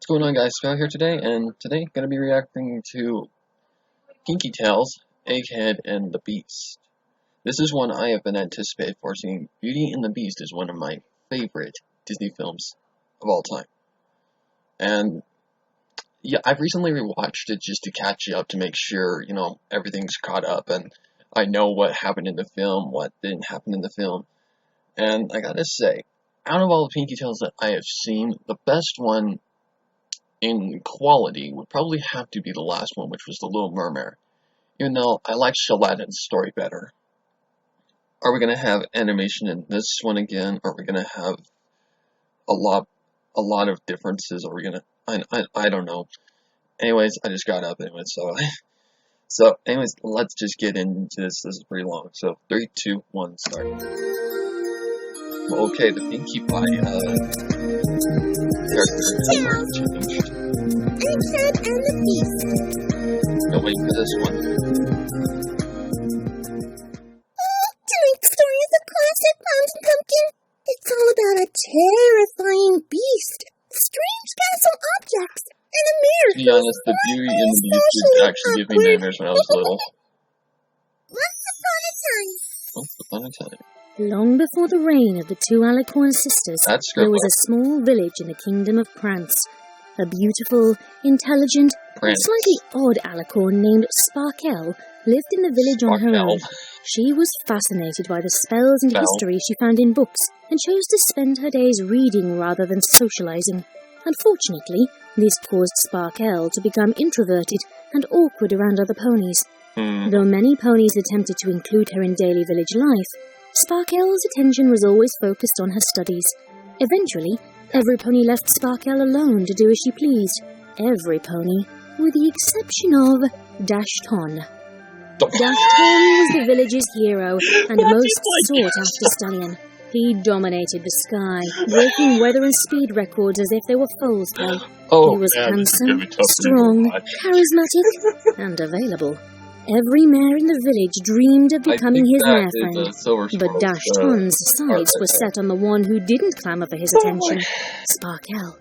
What's going on, guys? Sparrow here today, and today I'm going to be reacting to Pinkie Tales, Egghead, and the Beast. This is one I have been anticipated for, seeing Beauty and the Beast is one of my favorite Disney films of all time. And yeah, I've recently rewatched it just to catch up to make sure, everything's caught up and I know what happened in the film, what didn't happen in the film. And I gotta say, out of all the Pinkie Tales that I have seen, the best one in quality would probably have to be the last one, which was The Little Mermaid. Even though I like Aladdin's story better. Are we gonna have animation in this one again? Are we gonna have a lot of differences? Are we gonna? I don't know. Anyways, I just got up anyway, so anyways, let's just get into this. This is pretty long. So 3, 2, 1, start. Okay, the Pinkie Pie character has changed. Egghead and the Beast. Can't wait for this one. Tonight's story is a classic pumpkin. It's all about a terrifying beast, strange castle objects, and a mirror. To be honest, the Beauty and the Beast would actually give me nightmares when I was little. Once upon a time. Once upon a time. Long before the reign of the two Alicorn sisters, there was a small village in the kingdom of Prance. A beautiful, intelligent, and slightly odd Alicorn named Sparkel lived in the village on her own. She was fascinated by the spells and history she found in books, and chose to spend her days reading rather than socializing. Unfortunately, this caused Sparkel to become introverted and awkward around other ponies. Though many ponies attempted to include her in daily village life, Sparkel's attention was always focused on her studies. Eventually, every pony left Sparkel alone to do as she pleased. Every pony, with the exception of Dashton. Dashton was the village's hero and most sought-after stallion. He dominated the sky, breaking weather and speed records as if they were foal's play. He was handsome, strong, charismatic, and available. Every mare in the village dreamed of becoming his mare friend, but Dashton's sights were set on the one who didn't clamour for his attention, Sparkel.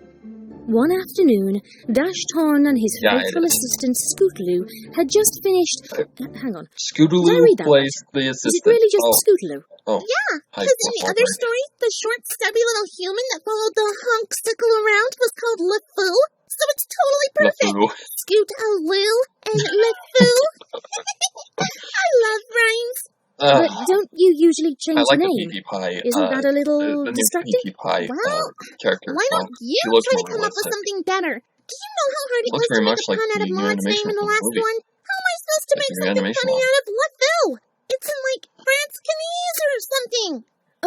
One afternoon, Dashton and his faithful assistant Scootaloo had just finished... hang on. Scootaloo plays the assistant. Is it really just Scootaloo? Oh. Yeah, because in the other story, the short, stubby little human that followed the hunksicle around was called LeFou, so it's totally perfect. Scootaloo and LeFou. I love rhymes. But don't you usually change the name? Pinkie Pie. Isn't that a little the distracting? Pinkie Pie Why character. don't you try to come up with something better? Do you know how hard it was to make a pun out of Maud's name in the last one? How am I supposed to make something funny out of LeFou? It's in like France-Canese or something.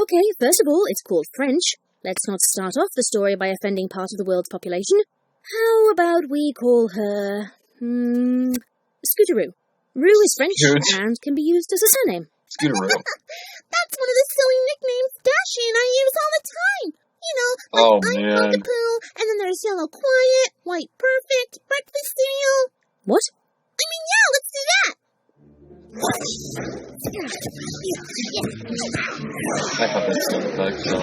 Okay, first of all, it's called French. Let's not start off the story by offending part of the world's population. How about we call her... Scootaloo. Roo is French and can be used as a surname. Scootaloo. That's one of the silly nicknames Dashy and I use all the time. I'm Cockapoo, and then there's Yellow Quiet, White Perfect, Breakfast Cereal. What? I mean, yeah, let's do that. I have that sound effect, so...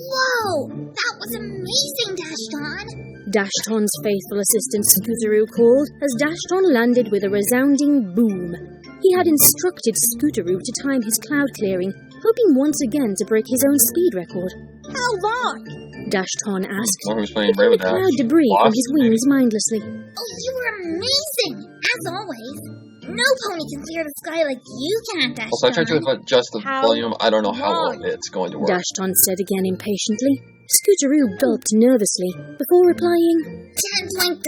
Whoa! That was amazing, Dashton! Dashton's faithful assistant Scootaloo called as Dashton landed with a resounding boom. He had instructed Scootaloo to time his cloud clearing, hoping once again to break his own speed record. How long? Dashton asked, picking the cloud debris from his wings mindlessly. Oh, you were amazing, as always. No pony can clear the sky like you can, Dashton. Also, I tried to adjust the volume. I don't know how long it's going to work. Dashton said again impatiently. Scootaloo gulped nervously before replying, 10.3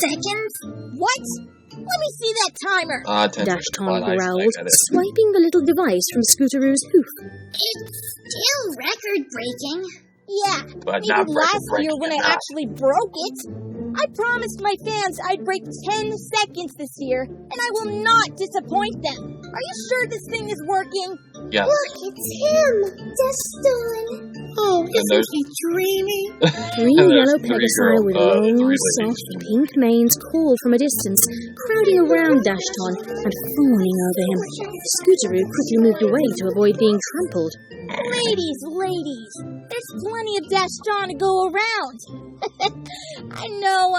seconds? What? Let me see that timer. Dashton growled, swiping the little device from Scootaloo's hoof. It's still record-breaking. Yeah, but maybe last year when I actually broke it. I promised my fans I'd break 10 seconds this year, and I will not disappoint them. Are you sure this thing is working? Yeah. Look, it's him! Dashton! Oh, isn't he dreamy? Three yellow pegasi with long, soft, pink manes called from a distance, crowding around Dashton and fawning over him. Scooteroo quickly moved away to avoid being trampled. Ladies, there's plenty of Dashton to go around. I know.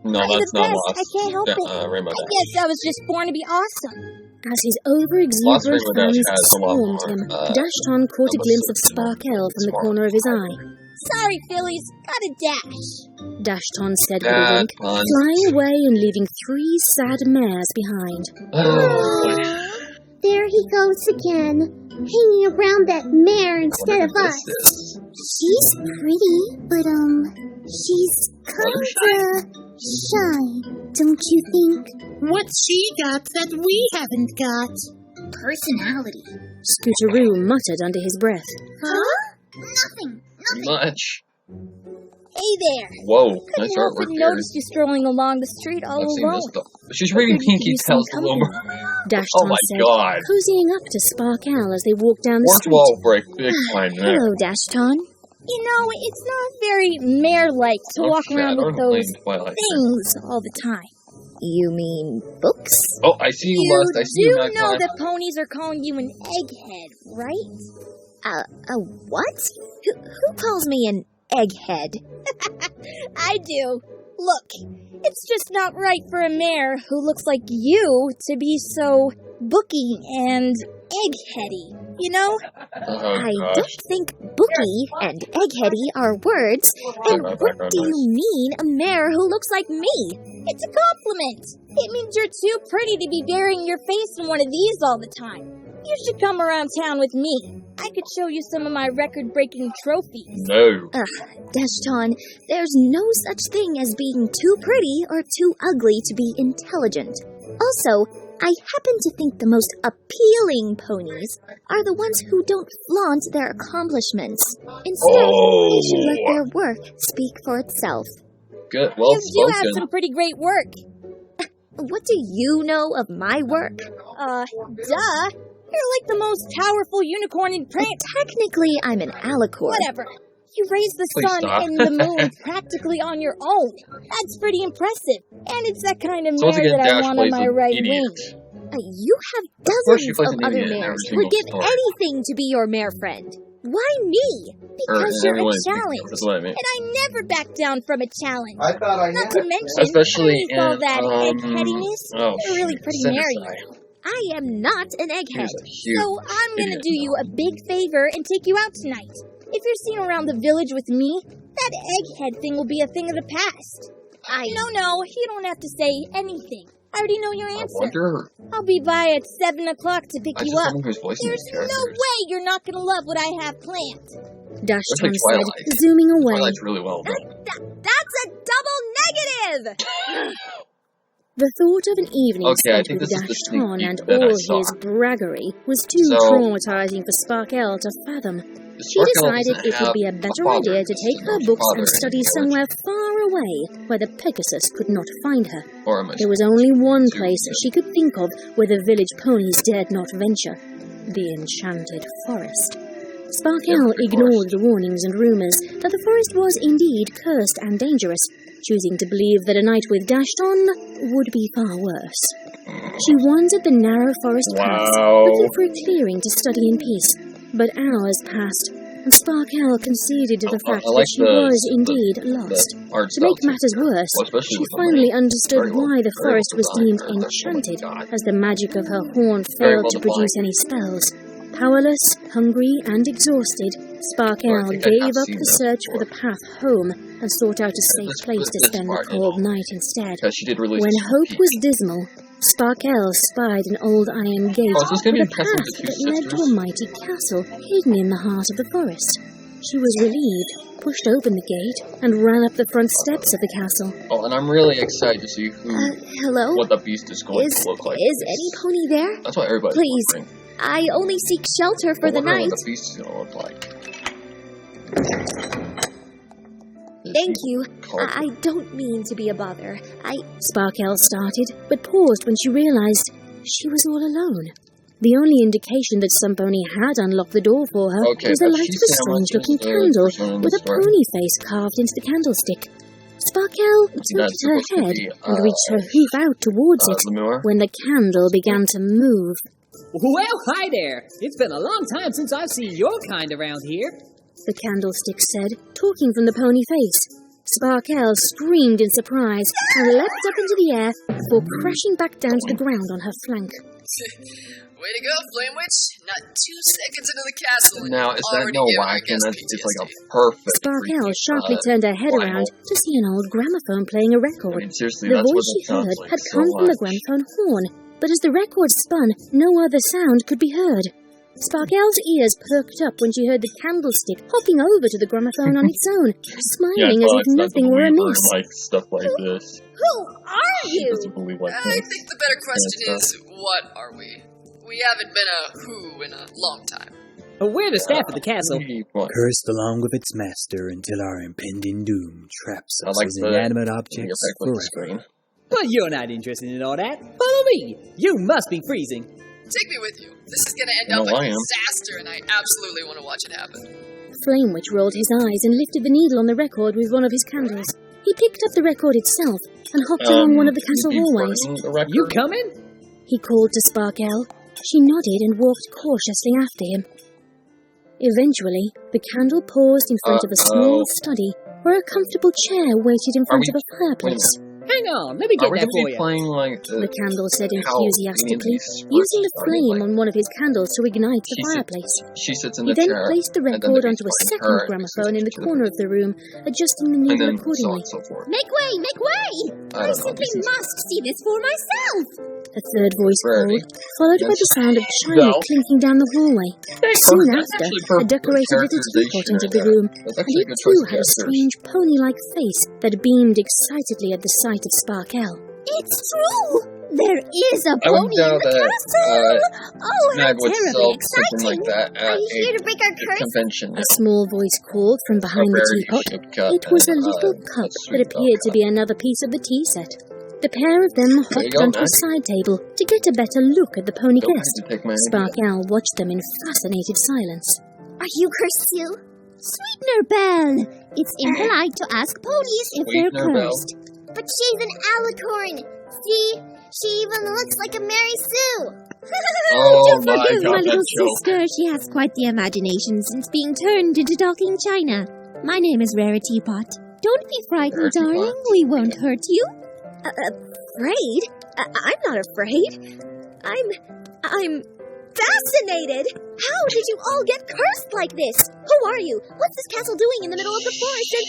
No, I'm that's the not best. lost. I can't help it. Rainbow I Dash. guess I was just born to be awesome. As his over-exuberant Rainbow Dash fans has a lot swarmed more, him, Dashton caught a glimpse of Sparkel from the corner of his eye. Sorry, Phillies. Gotta dash. Dashton said with a wink, flying away and leaving 3 sad mares behind. There he goes again, hanging around that mare instead of us. She's pretty, but she's kinda shy, don't you think? What's she got that we haven't got? Personality. Scooteroo muttered under his breath. Huh? Nothing. Much. Hey there. Whoa, Couldn't nice help artwork but here. notice you strolling along the street all Let's see alone. this stuff. She's reading Pinkie Tales a little more. Dashton my said, God. cozying up to Sparkel as they walked down the Fourth street. wall break, big time there. Hello, Dashton. You know, it's not very mare-like to walk around with those things all the time. You mean books? Oh, I see you, Lust. I see you, You do know that ponies are calling you an egghead, right? What? Who calls me an egghead? I do. Look, it's just not right for a mare who looks like you to be so booky and eggheady, you know? I don't think booky and eggheady are words. And what do you mean, a mare who looks like me? It's a compliment. It means you're too pretty to be burying your face in one of these all the time. You should come around town with me. I could show you some of my record-breaking trophies. No. Dashton, there's no such thing as being too pretty or too ugly to be intelligent. Also, I happen to think the most appealing ponies are the ones who don't flaunt their accomplishments. Instead, they should let their work speak for itself. Good, well You spoken. have some pretty great work. What do you know of my work? Duh. You're like the most powerful unicorn in print. Technically, I'm an alicorn. Whatever. You raised the sun and the moon practically on your own. That's pretty impressive. And it's that kind of mare that I want on my right wing. You have dozens of other mares who would give anything to be your mare friend. Why me? Because you're a challenge. And I never back down from a challenge. Not to mention, especially in all that eggheadiness, you're really pretty mare, you know. I am not an egghead. So I'm going to do you a big favor and take you out tonight. If you're seen around the village with me, that egghead thing will be a thing of the past. No, you don't have to say anything. I already know your answer. I'll be by at 7 o'clock to pick you up. There's no way you're not going to love what I have planned. Dashton said, zooming away. Twilight's really well done. That's a double negative! The thought of an evening spent with Dashton and all his braggery was too traumatizing for Sparkel to fathom. She decided it would be a better idea to take her books and study somewhere far away where the Pegasus could not find her. There was only one place she could think of where the village ponies dared not venture: the enchanted forest. Sparkel ignored the warnings and rumours that the forest was indeed cursed and dangerous, choosing to believe that a night with Dashton would be far worse. She wandered the narrow forest paths, looking for a clearing to study in peace. But hours passed, and Sparkel conceded to the fact that she was indeed lost. To make matters worse, she finally understood why the forest was deemed enchanted, as the magic of her horn failed to produce any spells. Powerless, hungry, and exhausted, Sparkel gave up the search for the path home and sought out a safe place to spend the cold night instead. When hope was dismal, Sparkel spied an old iron gate with a path that led to a mighty castle hidden in the heart of the forest. She was relieved, pushed open the gate, and ran up the front steps of the castle. Oh, and I'm really excited to see what the beast is going to look like. Is any pony there? That's what everybody's wondering. I only seek shelter for the night. What the beast is going to look like. Thank you. I don't mean to be a bother. Sparkel started, but paused when she realized she was all alone. The only indication that some pony had unlocked the door for her was the light of a strange-looking candle with a pony face carved into the candlestick. Sparkel tilted her head and reached her hoof out towards it when the candle began to move. Well, hi there. It's been a long time since I've seen your kind around here. The candlestick said, talking from the pony face. Sparkel screamed in surprise and leapt up into the air before crashing back down to the ground on her flank. Way to go, Flame Witch! Not 2 seconds into the castle. Now, is that no whacking? That's just like a perfect. Sparkel sharply turned her head around to see an old gramophone playing a record. I mean, seriously, the that's voice what she heard like had come from the gramophone horn, but as the record spun, no other sound could be heard. Sparkel's ears perked up when she heard the candlestick hopping over to the gramophone on its own, smiling as if nothing were amiss. Like stuff like this. Who are you? I think the better question is, what are we? We haven't been a who in a long time. We're the staff of the castle. Cursed along with its master until our impending doom traps us as inanimate objects forever. But you're not interested in all that. Follow me. You must be freezing. Take me with you. This is going to end up like a disaster, and I absolutely want to watch it happen. Flame Witch rolled his eyes and lifted the needle on the record with one of his candles. He picked up the record itself and hopped along one of the castle hallways. You coming? He called to Sparkel. She nodded and walked cautiously after him. Eventually, the candle paused in front of a small study where a comfortable chair waited in front of a fireplace. Hang on, let me get that for you. The candle said enthusiastically, using the flame on one of his candles to ignite the fireplace. He then placed the record onto a second gramophone in the corner of the room, adjusting the needle accordingly. Make way! Make way! I simply must see this for myself! A third voice called, followed by the sound of china clinking down the hallway. Soon after, a decorated little teapot entered the room, and it too had a strange pony-like face that beamed excitedly at the sight of Sparkel. It's true! There is a pony in the castle! Oh, how terribly exciting! Are you here to break our curse? Convention. A small voice called from behind the teapot. It was a little cup that appeared to be another piece of the tea set. The pair of them hopped onto a side table to get a better look at the pony guest. Sparkel watched them in fascinated silence. Are you cursed too? Sweetener Belle! It's impolite to ask ponies if they're cursed. But she's an alicorn! See? She even looks like a Mary Sue! Don't forgive my little sister. She has quite the imagination since being turned into talking china. My name is Rarity Pot. Don't be frightened, darling. We won't hurt you. Afraid? I'm not afraid. I'm fascinated. How did you all get cursed like this? Who are you? What's this castle doing in the middle of the forest? And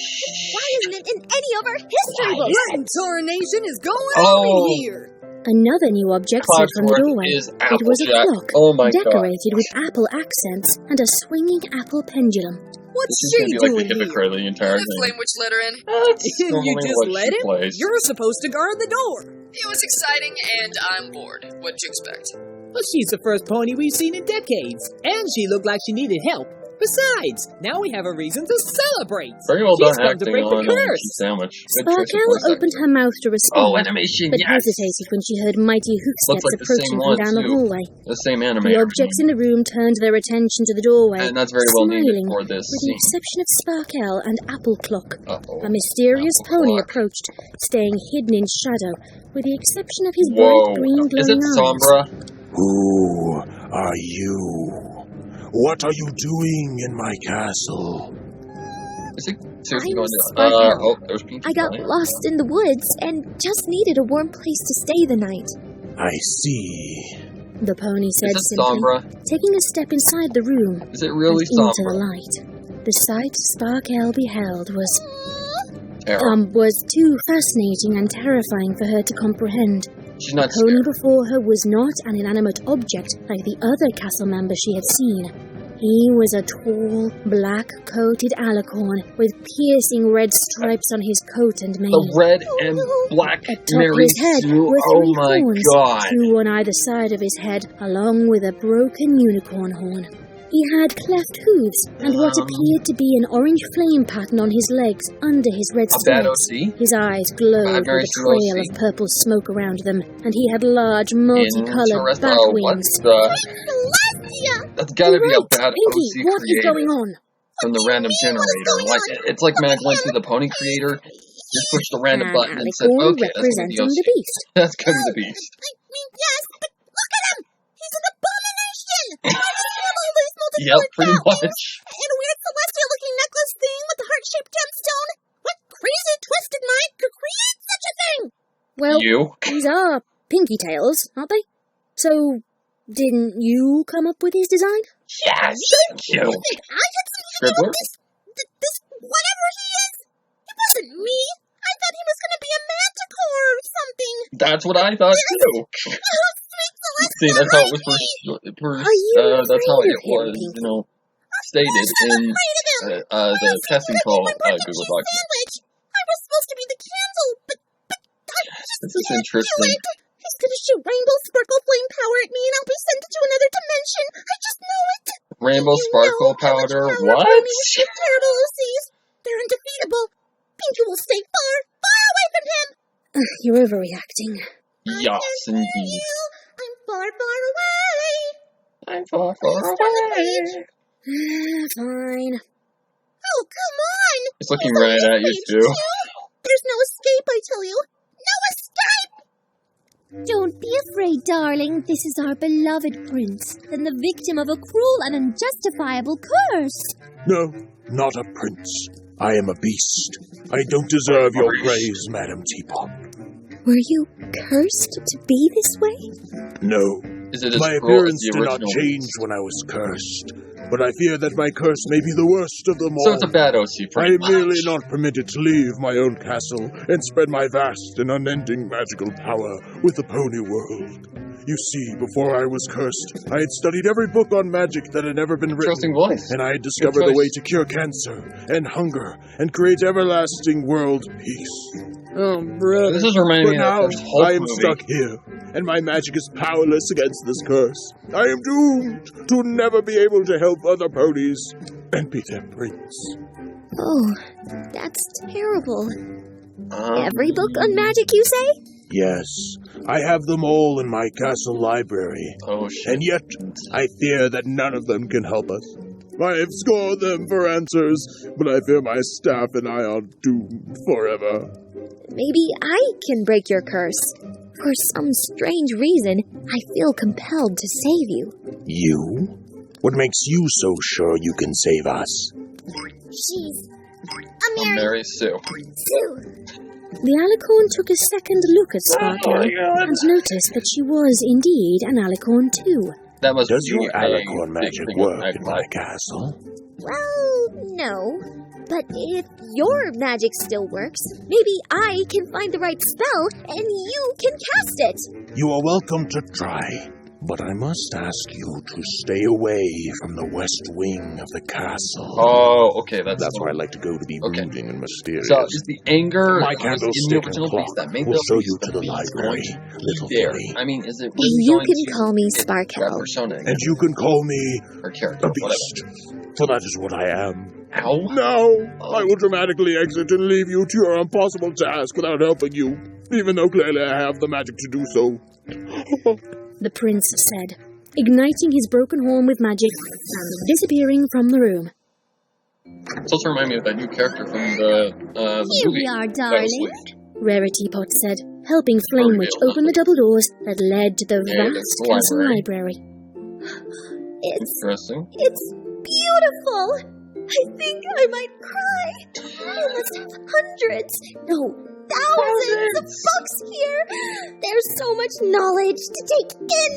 why isn't it in any of our history books? What in Tornation is going on here? Another new object stood from the doorway. It was a clock, decorated with apple accents and a swinging apple pendulum. What's she doing here? The entire thing. Flame Witch let her in. You just let him? You're supposed to guard the door. It was exciting, and I'm bored. What'd you expect? Well, she's the first pony we've seen in decades, and she looked like she needed help. Besides, now we have a reason to celebrate. Very well done acting to break on the curse. Sandwich. Sparkel opened her mouth to respond, animation, but hesitated when she heard mighty hoofsteps approaching from down the hallway. The same anime. The objects in the room turned their attention to the doorway, and that's very well needed for this with the exception of Sparkel and Apple Clock. A mysterious pony approached, staying hidden in shadow, with the exception of his bright green glowing eyes. Is it Sombra? Who are you? What are you doing in my castle? Is he seriously going to... there's Pinkie. I got lost in the woods and just needed a warm place to stay the night. I see. The pony said simply, Sombra? taking a step inside the room. Is it really into Sombra? the light. The sight Sparkel beheld was too fascinating and terrifying for her to comprehend. She's not the pony before her was not an inanimate object like the other castle members she had seen. He was a tall, black-coated alicorn with piercing red stripes on his coat and mane. The red and black Atop his head were three horns, God. 2 on either side of his head, along with a broken unicorn horn. He had cleft hooves and what appeared to be an orange flame pattern on his legs under his red stomachs. His eyes glowed with a trail of purple smoke around them, and he had large, multicolored bat wings. That's gotta be a bad Pinkie, OC what is creator going on? from the random generator. It's like Mag went to the pony creator, just pushed the random button and said, okay, that's gonna be the OC. That's gonna be the Beast. I mean, yes, but look at him! He's an abomination! All these multicolored Yep, pretty much. And a weird celestial-looking necklace thing with the heart-shaped gemstone. What crazy, twisted mind could create such a thing? Well, these are Pinkie Tales, aren't they? So, didn't you come up with his design? Yes, thank you. I had something about this whatever he is. It wasn't me. I thought he was going to be a manticore or something. That's what I thought too. See, that's how it was that's how it was, stated in the testing call Google Docs. I was supposed to be the candle, but this is interesting. He's going to shoot rainbow sparkle flame power at me and I'll be sent into another dimension. I just know it. Rainbow sparkle powder, what? Terrible OCs. They're undefeatable. Pinkie will stay far, far away from him. You're overreacting. Yes, indeed. I'm far, far away. I'm far, far away. Fine. Oh, come on. He's looking right at you, too. There's no escape, I tell you. No escape! Don't be afraid, darling. This is our beloved prince, and the victim of a cruel and unjustifiable curse. No, not a prince. I am a beast. I don't deserve your praise, Madam Teapot. Were you cursed to be this way? No. My appearance did not change when I was cursed, but I fear that my curse may be the worst of them all. So it's a bad OC, I am merely not permitted to leave my own castle and spread my vast and unending magical power with the pony world. You see, before I was cursed, I had studied every book on magic that had ever been written, and I had discovered a way to cure cancer and hunger and create everlasting world peace. Oh, brother. This is reminding me of the first Hulk I am movie. stuck here, and my magic is powerless against this curse. I am doomed to never be able to help other ponies and be their prince. Oh, that's terrible. Every book on magic, you say? Yes, I have them all in my castle library. Oh, shit. And yet, I fear that none of them can help us. I have scored them for answers, but I fear my staff and I are doomed forever. Maybe I can break your curse. For some strange reason, I feel compelled to save you. You? What makes you so sure you can save us? She's I'll marry Sue. The alicorn took a second look at Sparkel and noticed that she was indeed an alicorn too. Does your alicorn magic work in my castle? Well, no. But if your magic still works, maybe I can find the right spell and you can cast it. You are welcome to try, but I must ask you to stay away from the west wing of the castle. Oh, okay, that's where I like to go to be brooding and mysterious. So, is the anger my in the candlestick original and clock Beast that made will the show Beast you to the Beast library, going little there? Billy. I mean, is it really You going can to call me get Sparkel. that persona again? And you can call me Or character, a beast, for that is what I am. Ow. No, I will dramatically exit and leave you to your impossible task without helping you, even though clearly I have the magic to do so. The prince said, igniting his broken horn with magic and disappearing from the room. It's also reminding me of that new character from the Here movie. we are, darling. Rarity Pot said, helping Flame Witch open the double doors that led to the vast castle library. Interesting. It's beautiful. I think I might cry. You must have hundreds, no, thousands of books here. There's so much knowledge to take in.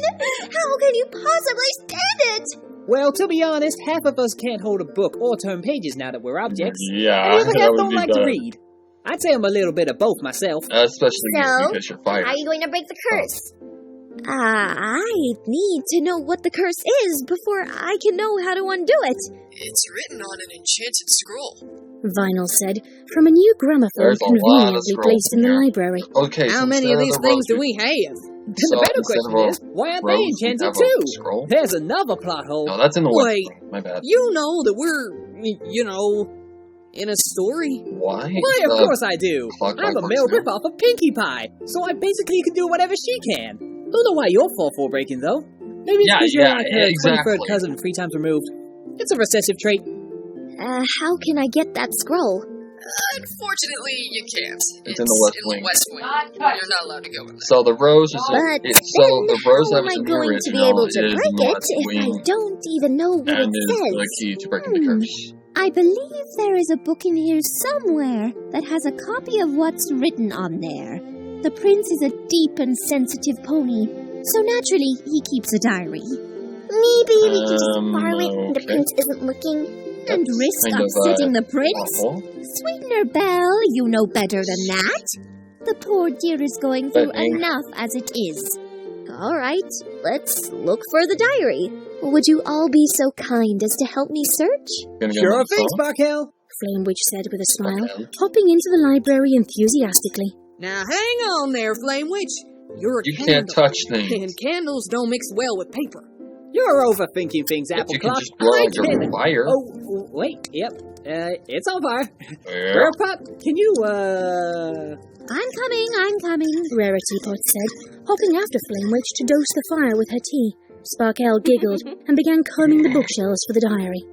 How can you possibly stand it? Well, to be honest, half of us can't hold a book or turn pages now that we're objects. Yeah, and the other half that would don't be like bad. to read. I'd say I'm a little bit of both myself. Especially So, because you're fired. how are you going to break the curse? I need to know what the curse is before I can know how to undo it. It's written on an enchanted scroll. Vinyl said, from a new gramophone There's a lot of conveniently scrolls placed in the here. library. Okay, How so many of instead these the things do rose we have? Then the better question is, why aren't they enchanted too? There's another plot hole. No, that's in the Wait, West Wing. My bad. You know that we're, in a story? Why? Why, of course I do. I'm a male ripoff of Pinkie Pie, so I basically can do whatever she can. Don't know why you're fall breaking, though. Maybe it's because you're like her 23rd cousin 3 times removed. It's a recessive trait. How can I get that scroll? Unfortunately, you can't. It's in the West Wing. You're not allowed to go in there. So the rose is the rose that was in the original to be able to break it if I don't even know what it says? And is the key to breaking the curse. I believe there is a book in here somewhere that has a copy of what's written on there. The prince is a deep and sensitive pony, so naturally he keeps a diary. Maybe we can just borrow it when the prince isn't looking. And risk upsetting the prince? Sweetener Belle, you know better than that. The poor dear is going through enough as it is. All right, let's look for the diary. Would you all be so kind as to help me search? Sure thing, Sparkel, Flame Witch said with a smile, hopping into the library enthusiastically. Now hang on there, Flame Witch. You're a candle. Can't touch things. And candles don't mix well with paper. You're overthinking things, Apple Clock. You can just blow out your fire. Oh, wait, yep. It's on fire. Rare Pop, can you, I'm coming, Rarity Pot said, hopping after Flame Witch to dose the fire with her tea. Sparkel giggled and began combing the bookshelves for the diary.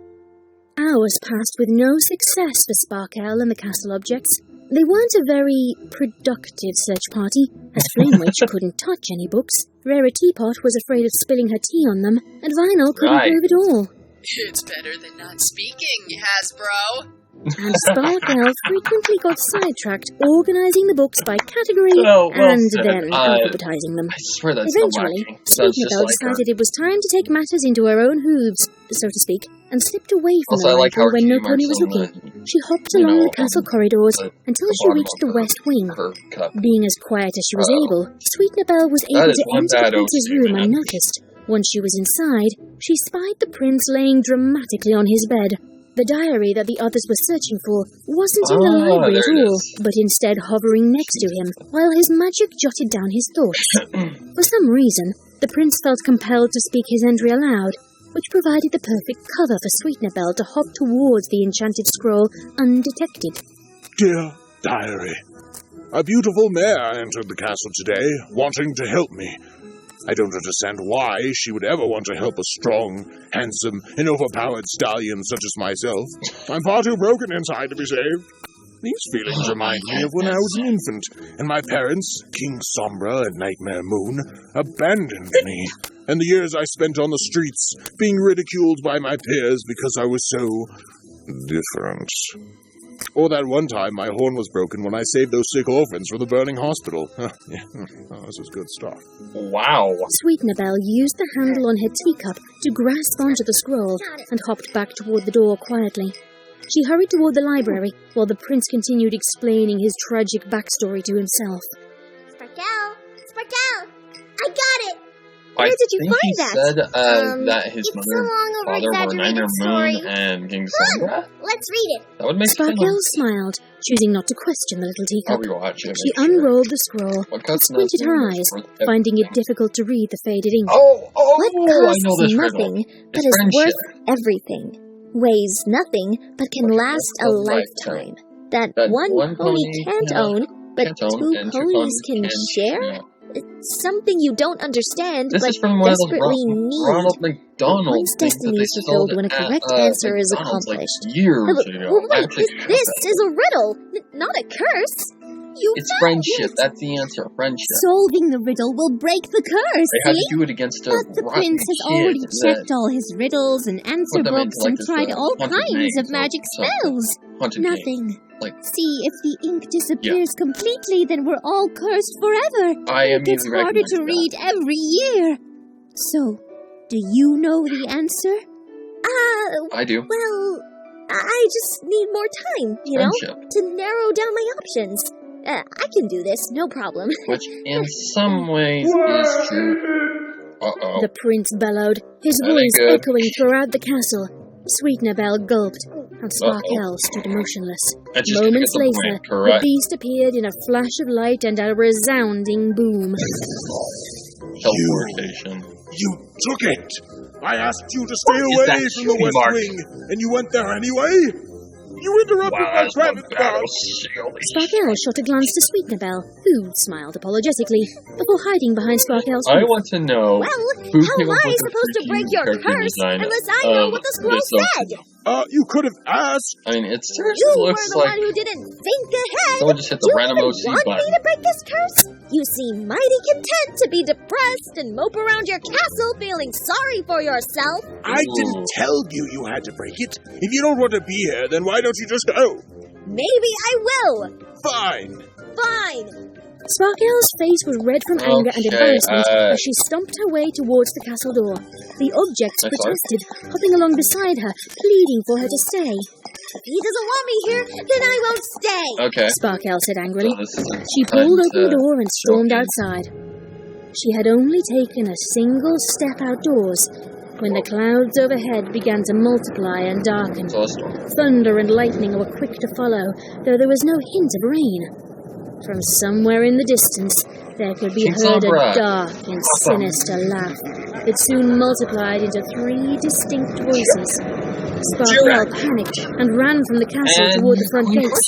Hours passed with no success for Sparkel and the castle objects. They weren't a very productive search party, as Flame Witch couldn't touch any books, Rarity Pot was afraid of spilling her tea on them, and Vinyl couldn't prove it all. It's better than not speaking, Hasbro. And Sparkel frequently got sidetracked organising the books by category and then alphabetizing them. I swear that's Eventually, Sweetener decided it was time to take matters into her own hooves, so to speak, and slipped away from the library when no pony was looking. She hopped along the castle corridors until she reached the West Wing. Being as quiet as she was able, Sweetener Belle was able to enter the prince's room unnoticed. Once she was inside, she spied the prince laying dramatically on his bed. The diary that the others were searching for wasn't in the library at all, but instead hovering next to him, while his magic jotted down his thoughts. For some reason, the prince felt compelled to speak his entry aloud, which provided the perfect cover for Sweetener Belle to hop towards the enchanted scroll undetected. Dear diary, a beautiful mare entered the castle today, wanting to help me. I don't understand why she would ever want to help a strong, handsome, and overpowered stallion such as myself. I'm far too broken inside to be saved. These feelings remind me of when I was an infant, and my parents, King Sombra and Nightmare Moon, abandoned me, and the years I spent on the streets, being ridiculed by my peers because I was so different. Or that one time my horn was broken when I saved those sick orphans from the burning hospital. This is good stuff. Wow. Sweetener Belle used the handle on her teacup to grasp onto the scroll and hopped back toward the door quietly. She hurried toward the library while the prince continued explaining his tragic backstory to himself. Sparkel! I got it! Where did you find that? He said that his mother and father were Nightmare Moon and King Sombra. Let's read it. That would make sense. Sparkel smiled, choosing not to question the little teacup. I'll rewatch it. She unrolled the scroll and squinted her eyes, finding it difficult to read the faded ink. What I know costs this nothing, but is worth everything. Weighs nothing, but can last a lifetime. That one pony can't own, but two ponies can share? It's something you don't understand, this but is from one desperately of need. Ronald McDonald. One's destiny is fulfilled when a correct answer is accomplished. Years ago. Wait, this is a riddle, not a curse. It's friendship. That's the answer. Friendship. Solving the riddle will break the curse. They have to do it against a But the prince has already checked all his riddles and answer books and tried all kinds of magic spells. Nothing. See, if the ink disappears completely, then we're all cursed forever. It gets harder to read every year. So, do you know the answer? I do. Well, I just need more time, to narrow down my options. I can do this, no problem. Which, in some ways, is true. The prince bellowed, his voice echoing throughout the castle. Sweetener Belle gulped, and Sparkel stood motionless. Moments later, the beast appeared in a flash of light and a resounding boom. Teleportation. You took it! I asked you to stay away from the West Wing, and you went there anyway? You interrupted my private thoughts! Sparkel shot a glance to Sweetenerbell, who smiled apologetically, before hiding behind Sparkel's I want to know who am I supposed to break your curse unless I know what the scroll said? You could have asked. I mean, it seriously You looks were the like one who didn't think ahead. someone just hit the random OC want button. me to break this curse? You seem mighty content to be depressed and mope around your castle feeling sorry for yourself. I didn't tell you you had to break it. If you don't want to be here, then why don't you just go? Maybe I will. Fine. Sparkel's face was red from anger and embarrassment as she stomped her way towards the castle door. The objects protested, hopping along beside her, pleading for her to stay. If he doesn't want me here, then I won't stay. Okay. Sparkel said angrily. So she pulled open the door and stormed outside. She had only taken a single step outdoors when the clouds overhead began to multiply and darken. Thunder and lightning were quick to follow, though there was no hint of rain. From somewhere in the distance, there could be heard a dark and sinister laugh. It soon multiplied into 3 distinct voices. Sparkel panicked and ran from the castle toward the front gates.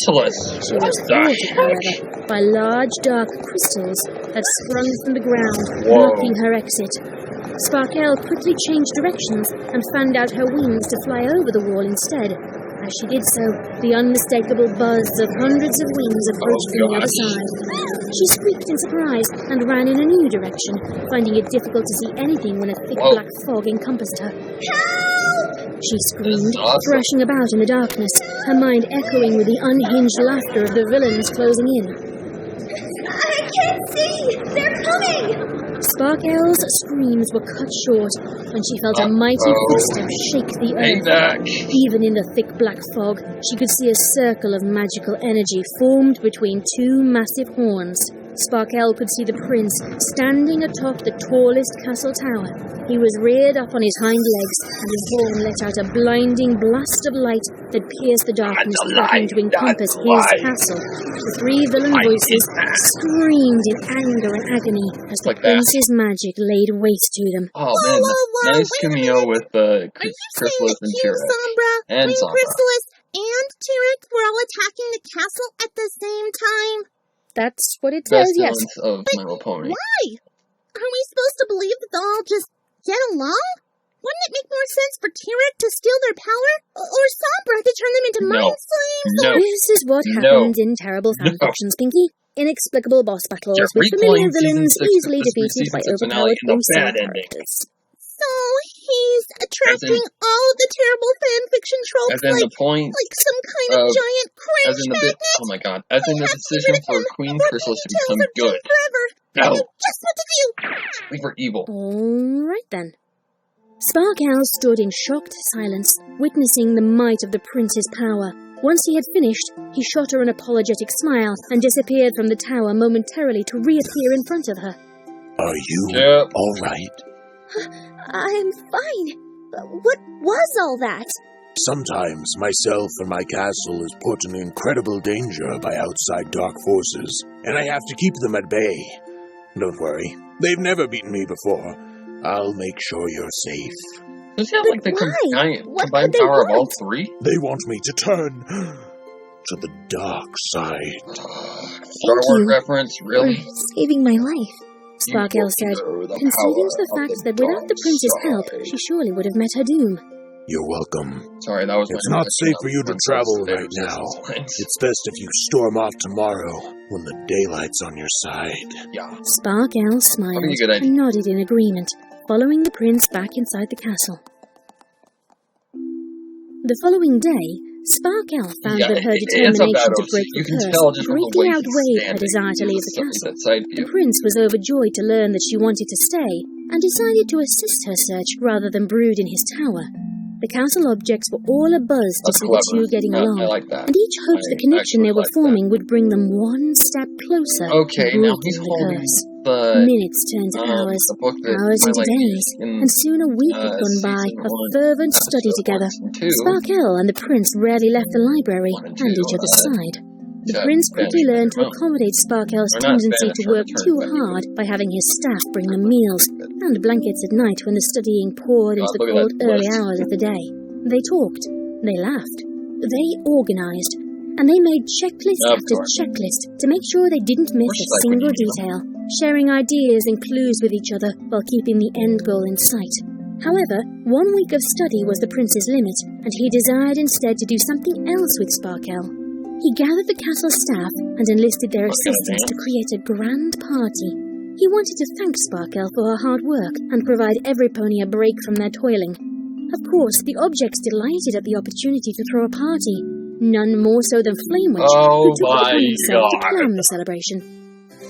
She was thwarted, however, by large dark crystals that sprung from the ground, blocking her exit. Sparkel quickly changed directions and fanned out her wings to fly over the wall instead. As she did so, the unmistakable buzz of hundreds of wings approached from the other side. She squeaked in surprise and ran in a new direction, finding it difficult to see anything when a thick black fog encompassed her. Help! She screamed, thrashing about in the darkness, her mind echoing with the unhinged laughter of the villains closing in. I can't see! They're coming! Sparkel's screams were cut short when she felt a mighty footstep shake the earth. Even in the thick black fog, she could see a circle of magical energy formed between 2 massive horns. Sparkel could see the prince standing atop the tallest castle tower. He was reared up on his hind legs, and his horn let out a blinding blast of light that pierced the darkness, threatening to encompass his castle. The 3 villain voices screamed in anger and agony as the prince's magic laid waste to them. Oh man, nice cameo with Chrysalis and Tyrek. And Sombra. Chrysalis and Tyrek were all attacking the castle at the same time. That's what it says, yes. Of My Little Pony. Why? Are we supposed to believe that they'll all just get along? Wouldn't it make more sense for Tyrek to steal their power? Or Sombra to turn them into mind slaves? No. This is what happens in terrible fanfictions, Pinkie. Inexplicable boss battles with familiar villains easily defeated by overpowered insane characters. So he's attracting all the terrible fanfiction tropes like some kind of giant cringe magnet? Oh my god. As in the decision for Queen Chrysalis to become good. No. Just what to do. We were evil. Alright then. Sparkel stood in shocked silence, witnessing the might of the prince's power. Once he had finished, he shot her an apologetic smile and disappeared from the tower momentarily to reappear in front of her. Are you all right? I'm fine. But what was all that? Sometimes myself and my castle is put in incredible danger by outside dark forces, and I have to keep them at bay. Don't worry, they've never beaten me before. I'll make sure you're safe. Does he have like the combined power of all 3? They want me to turn to the dark side. Star Wars reference, really? For saving my life. Sparkel said, conceding to the fact that without the prince's help, she surely would have met her doom. You're welcome. Sorry, that was It's not safe for you to travel right now. It's best if you storm off tomorrow when the daylight's on your side. Yeah. Sparkel smiled and nodded in agreement, following the prince back inside the castle. The following day, Sparkel found that her determination to break the curse greatly outweighed her desire to leave the castle. The prince was overjoyed to learn that she wanted to stay, and decided to assist her search rather than brood in his tower. The castle objects were all abuzz to see the 2 getting along, and each hoped the connection they were forming would bring them one step closer to breaking the curse. Minutes turned to hours, hours into days, and soon a week had gone by of fervent study together. Sparkel and the prince rarely left the library and each other's side. The prince quickly learned to accommodate Sparkel's tendency to work too hard by having his staff bring them meals and blankets at night when the studying poured into the cold early hours of the day. They talked, they laughed, they organized, and they made checklist after checklist to make sure they didn't miss a single detail, sharing ideas and clues with each other while keeping the end goal in sight. However, 1 week of study was the prince's limit, and he desired instead to do something else with Sparkel. He gathered the castle staff and enlisted their assistance to create a grand party. He wanted to thank Sparkel for her hard work and provide every pony a break from their toiling. Of course, the objects delighted at the opportunity to throw a party, none more so than Flamewitch, who took it upon himself to plan the celebration.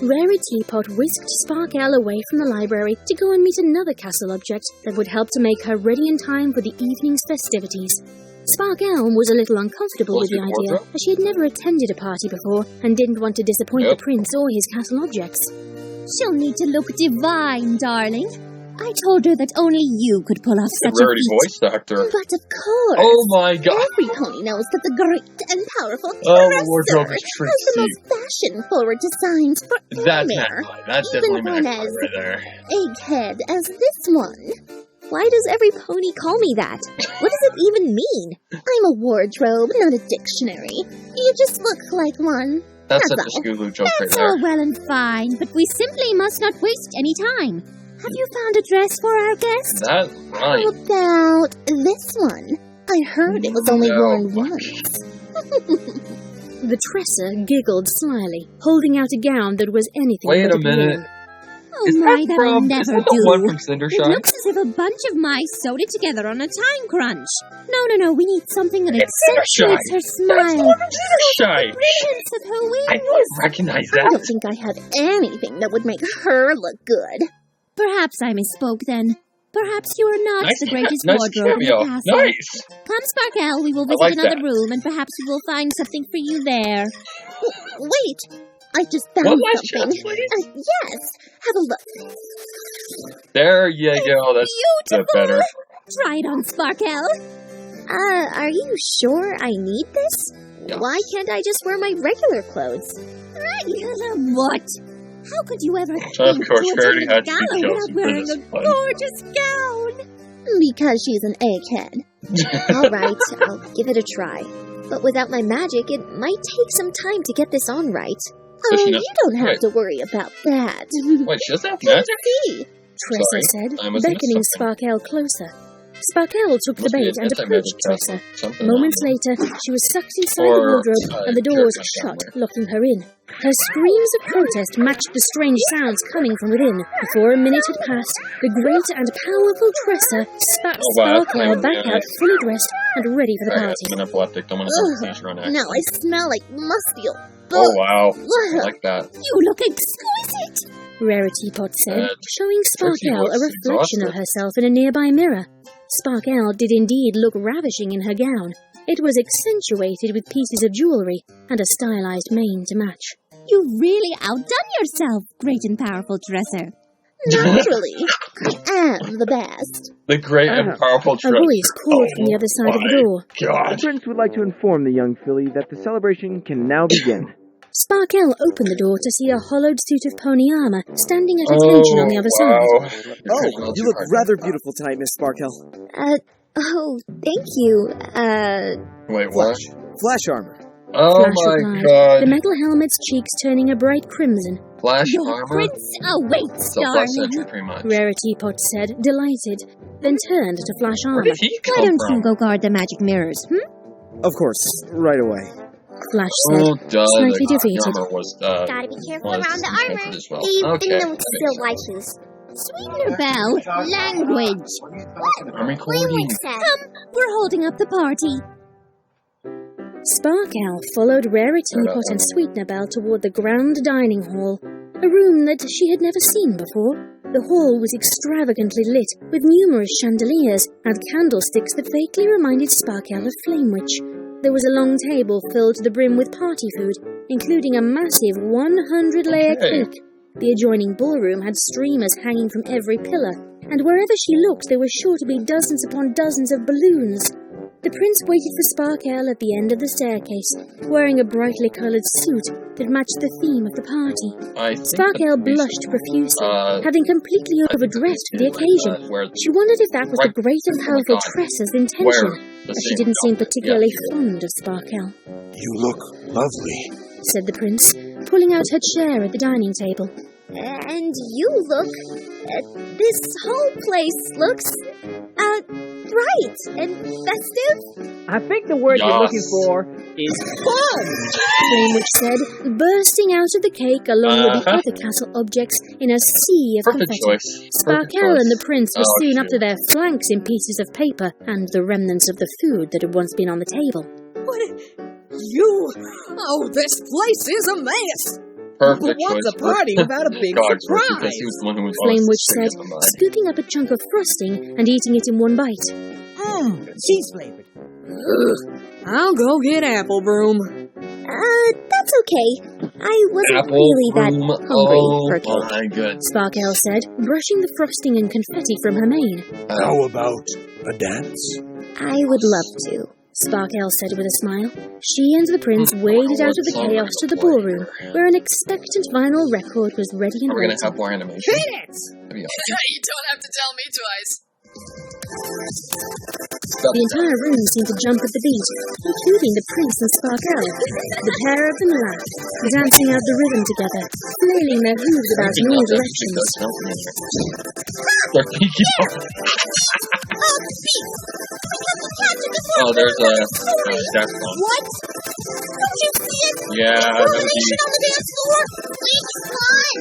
Rarity Pot whisked Sparkel away from the library to go and meet another castle object that would help to make her ready in time for the evening's festivities. Sparkel was a little uncomfortable with the idea, as she had never attended a party before and didn't want to disappoint the prince or his castle objects. She'll need to look divine, darling. I told her that only you could pull off such a feat. Voice actor. But of course. Oh my god. Every pony knows that the great and powerful the wardrobe is has the most fashion-forward designs for That's anywhere. That's even definitely one my as right there. Egghead as this one. Why does every pony call me that? What does it even mean? I'm a wardrobe, not a dictionary. You just look like one. That's such a Scooby joke right That's there. all well and fine, but we simply must not waste any time. Have you found a dress for our guest? That right. How about this one? I heard it was only worn once. The Tresser giggled slyly, holding out a gown that was anything Wait but a minute. Oh my, that'll never do. One from Cindershine? It looks as if a bunch of mice sewed it together on a time crunch. No, we need something that accentuates her smile. Shy. Brilliance of her wings. I don't recognize that. I don't think I have anything that would make her look good. Perhaps I misspoke then. Perhaps you are not the greatest nice wardrobe in the cameo. castle. Nice. Come, Sparkel, we will visit like another that. room, and perhaps we will find something for you there. Wait, I just found something. Yes, have a look. There you go. That's Beautiful. better. Try it on, Sparkel. Are you sure I need this? Yeah. Why can't I just wear my regular clothes? Regular what? How could you ever Of think course, to we already attend had a two gala kills without wearing for a this one. gorgeous gown? Because she's an egghead. All right, I'll give it a try. But without my magic, it might take some time to get this on right. Oh, you don't have to worry about that. Wait, she doesn't have magic? See? Tresser said, beckoning Sparkel closer. Sparkel took the bait and approached Tresser. Moments later, she was sucked inside the wardrobe and the doors shut, locking her in. Her screams of protest matched the strange sounds coming from within. Before a minute had passed, the great and powerful Tresser spat Sparkel back out fully dressed and ready for the party. I'm an epileptic. Don't want to seizure on accident. Now I smell like musty old Oh wow, I like that. You look exquisite. Rarity Pot said, showing Sparkel a reflection of herself in a nearby mirror. Sparkel did indeed look ravishing in her gown. It was accentuated with pieces of jewellery and a stylized mane to match. You've really outdone yourself, great and powerful Tresser. Naturally, I am the best. The great and powerful A voice called from the other side of the door. God. The prince would like to inform the young filly that the celebration can now begin. Sparkel opened the door to see a hollowed suit of pony armour standing at attention on the other side. Oh, you look rather beautiful tonight, Miss Sparkel. Thank you. Wait, what? Flash armor. Oh Flash my replied, god. the metal helmet's cheeks turning a bright crimson. Flash Your armor? prince awaits, So Flash darling. Sentry, pretty much. Rarity Pot said, delighted, then turned to Flash Where armour. did he Why come don't from? you go guard the magic mirrors, Of course, right away. Flash said, Oh, duh, slightly the defeated. armor was, Gotta be careful was around the armor. as well. Even Okay, though it's still license. Sweetener Bell, language. I'm recording. Come, we're holding up the party. Sparkel followed Rarity Pot and Sweetener Bell toward the grand dining hall, a room that she had never seen before. The hall was extravagantly lit with numerous chandeliers and candlesticks that vaguely reminded Sparkel of Flamewitch. There was a long table filled to the brim with party food, including a massive 100-layer cake. The adjoining ballroom had streamers hanging from every pillar, and wherever she looked there were sure to be dozens upon dozens of balloons. The prince waited for Sparkel at the end of the staircase, wearing a brightly coloured suit that matched the theme of the party. Sparkel blushed profusely, having completely overdressed for the occasion. She wondered if that was the great and powerful Tressa's intention, but she didn't seem particularly fond of Sparkel. You look lovely, said the prince, pulling out her chair at the dining table. And you look... this whole place looks... bright and festive. I think the word you're looking for is fun, Greenwich said, bursting out of the cake along with the other castle objects in a sea of confetti. Sparkel and the prince were soon up to their flanks in pieces of paper and the remnants of the food that had once been on the table. What? Oh, this place is a mess. But what's a party without a big surprise? Flamewitch said, scooping up a chunk of frosting and eating it in one bite. Cheese flavored. I'll go get apple broom. That's okay. I wasn't really that hungry for cake. My God. Sparkel said, brushing the frosting and confetti from her mane. How about a dance? I would love to. Sparkel said with a smile. She and the prince waded out of the chaos to the ballroom, where an expectant vinyl record was ready and waiting. We're going to have more animation. Hit it! You don't have to tell me twice. The entire room seemed to jump at the beat, including the prince and Sparkel. The pair of them laughed, dancing out the rhythm together, flailing their hooves about in all directions. Oh, there's a Daft Punk. What? Don't you see it? Yeah, Coordination on the dance floor. Please climb.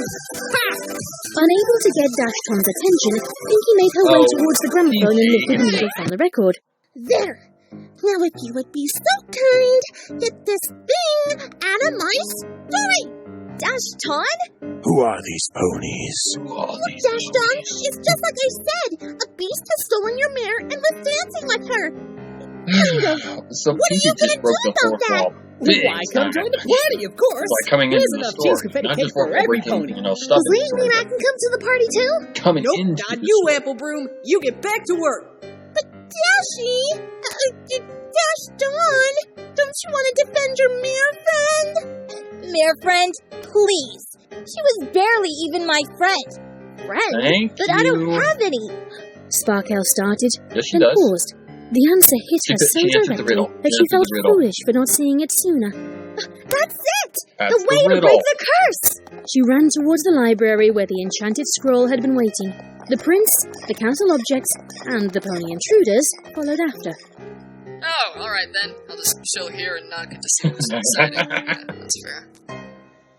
Unable to get Daft Punk's attention, Pinkie made her way towards the gramophone and lifted the needle from the record. There. Now if you would be so kind, get this thing out of my story. Dashton? Who are these ponies? Dashton, it's just like I said. A beast has stolen your mare and was dancing with her. So Pinkie just broke the fourth wall. Why come join the party, of course. Like coming into the store, not just for every pony. Stuff. Does that mean I can come to the party too? Coming nope, into not the you, store. Apple Broom. You get back to work. But Dashy, Dashton, don't you want to defend your mare friend? Mare friend, please. She was barely even my friend. Thank but you. I don't have any. Sparkel started, yes, she then does. paused. The answer hit her so directly that she felt foolish for not seeing it sooner. That's it! That's the way to break the curse! She ran towards the library where the enchanted scroll had been waiting. The prince, the castle objects, and the pony intruders followed after. Oh, alright then. I'll just chill here and not get to see what's exciting. That's fair.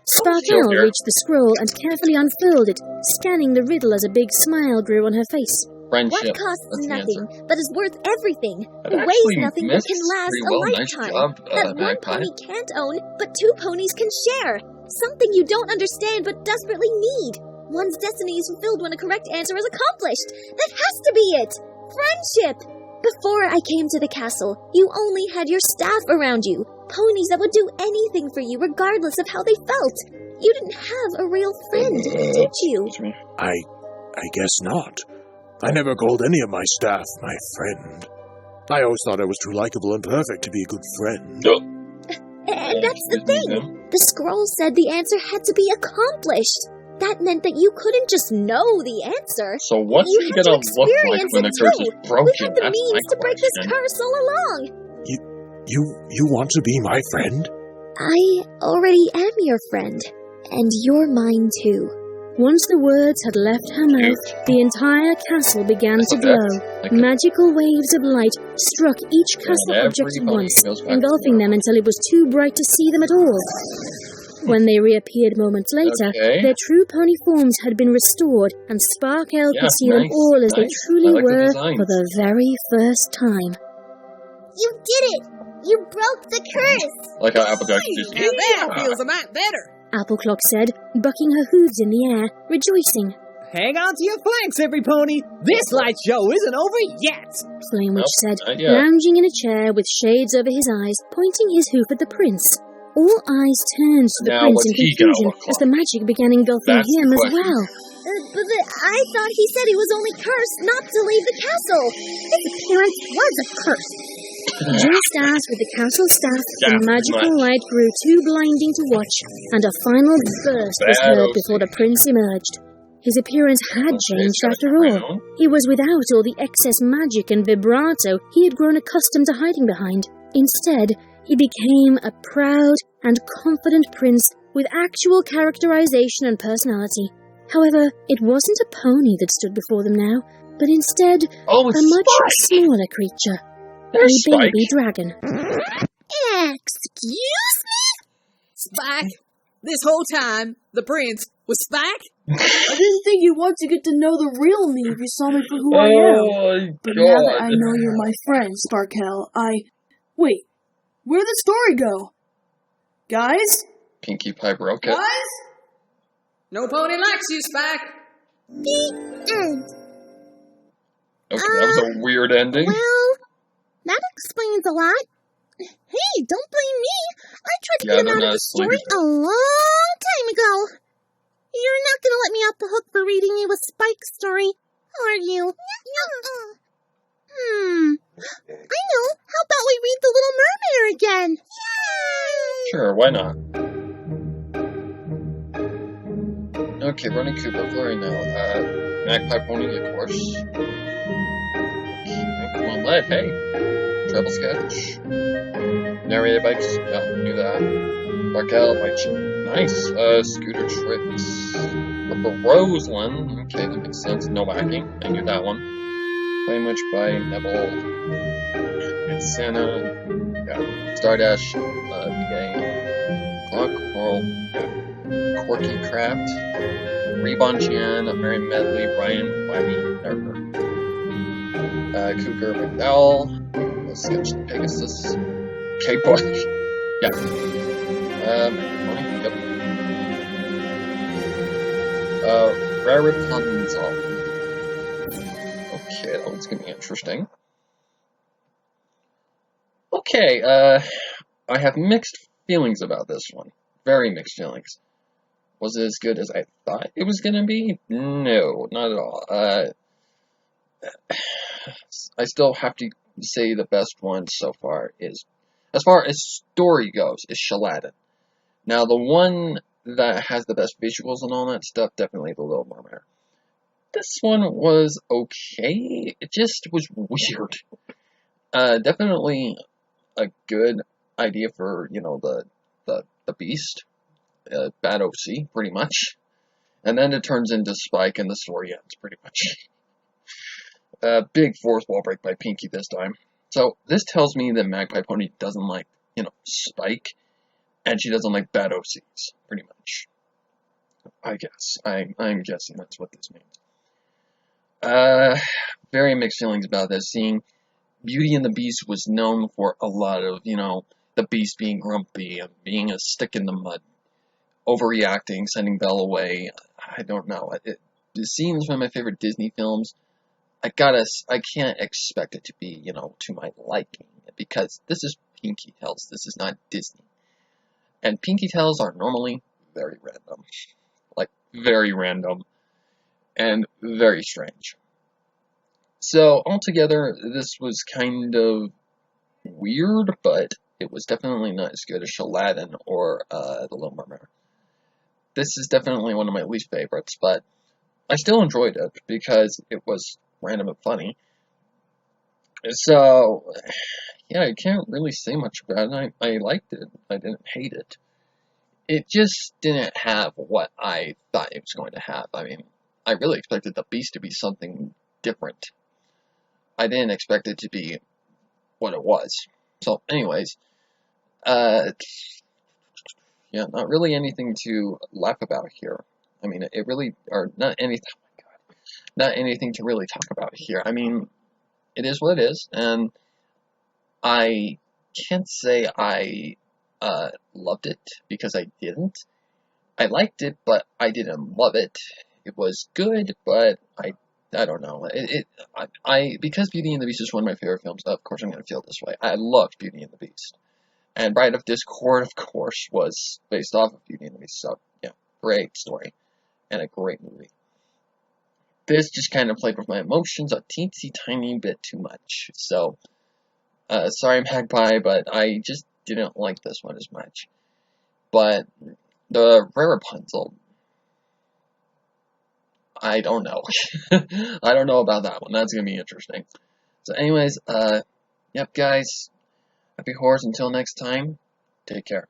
Sparkel reached the scroll and carefully unfurled it, scanning the riddle as a big smile grew on her face. Friendship. What costs nothing, but is worth everything? That weighs nothing, but can last a Nice lifetime. job, that one pony can't own, but two ponies can share. Something you don't understand, but desperately need. One's destiny is fulfilled when a correct answer is accomplished. That has to be it. Friendship. Before I came to the castle, you only had your staff around you. Ponies that would do anything for you, regardless of how they felt. You didn't have a real friend, did you? I guess not. I never called any of my staff my friend. I always thought I was too likable and perfect to be a good friend. And that's the thing. The scroll said the answer had to be accomplished. That meant that you couldn't just know the answer. So what's it gonna look like when the curse is broken? We had the means to break this curse all along. You want to be my friend? I already am your friend. And you're mine too. Once the words had left her mouth, the entire castle began to glow. Magical waves of light struck each castle object at once, engulfing them until it was too bright to see them at all. When they reappeared moments later, their true pony forms had been restored, and Sparkel could see them all as they truly were for the very first time. You did it! You broke the curse! Like how Applejack just now that feels a lot better. Appleclock said, bucking her hooves in the air, rejoicing. Hang on to your flanks, every pony. This light show isn't over yet. Flamewitch said, lounging in a chair with shades over his eyes, pointing his hoof at the prince. All eyes turned to the prince in confusion as the magic began engulfing him as well. But I thought he said he was only cursed not to leave the castle. His appearance was a curse. Just as with the castle staff, the magical light grew too blinding to watch, and a final burst was heard before the prince emerged. His appearance had changed after all. He was without all the excess magic and vibrato he had grown accustomed to hiding behind. Instead, he became a proud and confident prince with actual characterization and personality. However, it wasn't a pony that stood before them now, but instead a much smaller creature. A baby dragon. Excuse me? Spike, this whole time, the prince was Spike? I didn't think you'd want to get to know the real me if you saw me for who I am. But now that I know you're my friend, Sparkel, Wait, where'd the story go? Guys? Pinkie Pie broke it. Guys? No pony likes you, Spike. The end. Okay, that was a weird ending. Well, that explains a lot. Hey, don't blame me. I tried to get him out of the story a long time ago. You're not going to let me off the hook for reading you a Spike story, are you? I know. How about we read The Little Mermaid again? Sure, why not? Okay, Running Cooper, Flurry now. Magpie Pony, of course. Okay, come on, Lead, hey. Treble Sketch. Narrated Bikes, yeah, knew that. Sparkel, nice. Scooter Tricks. The Roseland, okay, that makes sense. No backing, I knew that one. Play much by Neville. It's Santa. Yeah. Stardash, PA. Clock, Coral, yeah. Corky Craft. Rebon Chan, Mary Medley, Brian, Wabby, Nerver. Cougar McDowell. Sketch Pegasus. K-Boy. Yeah. Yep. Rapunzel. Okay, that one's gonna be interesting. Okay, I have mixed feelings about this one. Very mixed feelings. Was it as good as I thought it was gonna be? No, not at all. I still have to say the best one so far is, as far as story goes, is Shaladin. Now, the one that has the best visuals and all that stuff, definitely The Little Mermaid. This one was okay. It just was weird. Definitely a good idea for, you know, the Beast. Bad OC, pretty much. And then it turns into Spike and the story ends, pretty much. Big fourth wall break by Pinkie this time. So, this tells me that Magpie Pony doesn't like, you know, Spike. And she doesn't like bad OCs, pretty much. I guess. I'm guessing that's what this means. Very mixed feelings about this. Seeing Beauty and the Beast was known for a lot of, you know, the Beast being grumpy and being a stick in the mud. Overreacting, sending Belle away. I don't know. It seems one of my favorite Disney films. I can't expect it to be, you know, to my liking. Because this is Pinkie Tales. This is not Disney. And Pinkie Tales are normally very random. Like, very random. And very strange. So, altogether, this was kind of weird, but it was definitely not as good as Shaladin or The Little Mermaid. This is definitely one of my least favorites, but I still enjoyed it because it was random and funny. So, yeah, I can't really say much about it. I liked it. I didn't hate it. It just didn't have what I thought it was going to have. I mean, I really expected the Beast to be something different. I didn't expect it to be what it was. So, anyways, yeah, not really anything to laugh about here. I mean, it really, or not anything, oh my god, not anything to really talk about here. I mean, it is what it is, and I can't say I loved it, because I didn't. I liked it, but I didn't love it. It was good, but I don't know. Because Beauty and the Beast is one of my favorite films, of course I'm going to feel this way. I loved Beauty and the Beast. And Bride of Discord, of course, was based off of Beauty and the Beast, so, yeah, great story. And a great movie. This just kind of played with my emotions a teensy tiny bit too much. So, Sorry, Magpie, but I just didn't like this one as much. But the Rare Rapunzel, I don't know. I don't know about that one. That's gonna be interesting. So anyways, yep guys, happy horrors until next time. Take care.